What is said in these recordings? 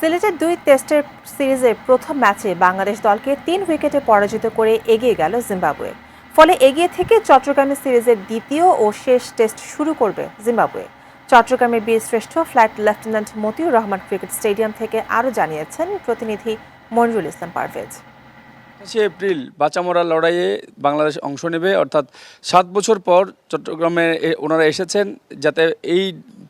সিলেটের ২ টেস্টের সিরিজের প্রথম ম্যাচে বাংলাদেশ দলকে ৩ উইকেটে পরাজিত করে এগিয়ে গেল জিম্বাবুয়ে। ফলে এগিয়ে থেকে চট্টগ্রামে সিরিজের দ্বিতীয় ও শেষ টেস্ট শুরু করবে জিম্বাবুয়ে। চট্টগ্রামের Birshreshtha flight lieutenant Motiur Rahman cricket stadium থেকে আরও জানিয়েছেন প্রতিনিধি মনিরুল ইসলাম পারভেজ। ২৮ এপ্রিল বাঁচামরার লড়াইয়ে বাংলাদেশ অংশ নেবে, অর্থাৎ ৭ বছর পর চট্টগ্রামে ওনারা এসেছেন যাতে এই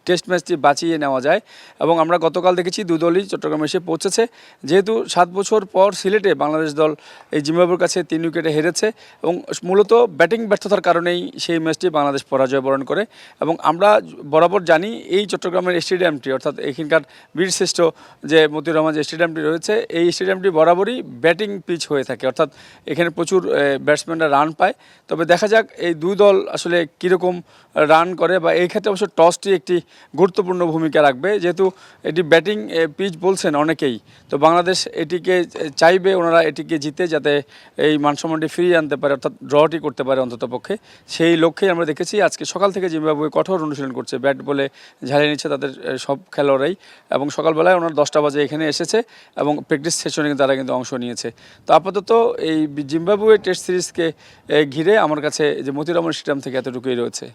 টেস্ট ম্যাচটি বাঁচিয়ে নেওয়া যায়। এবং আমরা গতকাল দেখেছি দুই দলই চট্টগ্রামে এসে পৌঁছেছে। যেহেতু ৭ বছর পর সিলেটে বাংলাদেশ দল এই জিম্বাবুয়ের কাছে ৩ উইকেটে হেরেছে এবং মূলত ব্যাটিং ব্যর্থতার কারণেই সেই ম্যাচটি বাংলাদেশ পরাজয় বরণ করে। এবং আমরা বরাবর জানি এই চট্টগ্রামের স্টেডিয়ামটি, অর্থাৎ এখানকার বীরশ্রেষ্ঠ যে মতিউর রহমান যে স্টেডিয়ামটি রয়েছে, এই স্টেডিয়ামটি বরাবরই ব্যাটিং পিচ হয়ে থাকে, অর্থাৎ এখানে প্রচুর ব্যাটসম্যানরা রান পায়। তবে দেখা যাক এই দুই দল আসলে কীরকম রান করে, বা এই ক্ষেত্রে অবশ্য টসটি একটি গুরুত্বপূর্ণ ভূমিকা রাখবে, যেহেতু এটি ব্যাটিং পিচ বলছেন অনেকেই। তো বাংলাদেশ এটিকে চাইবে, ওনারা এটিকে জিতে যাতে এই মানসম্মানটি ফিরিয়ে আনতে পারে, অর্থাৎ ড্রটি করতে পারে অন্ততপক্ষে। সেই লক্ষ্যেই আমরা দেখেছি আজকে সকাল থেকে জিম্বাবুয়ে কঠোর অনুশীলন করছে, ব্যাট বলে ঝালিয়ে নিচ্ছে তাদের সব খেলোয়াড়রাই। এবং সকালবেলায় ওনারা ১০টা বাজে এখানে এসেছে এবং প্র্যাকটিস সেশনে তারা কিন্তু অংশ নিয়েছে। তো আপাতত এই জিম্বাবুয়ে টেস্ট সিরিজকে ঘিরে আমার কাছে যে মতিউর রহমান স্টেডিয়াম থেকে এতটুকুই রয়েছে।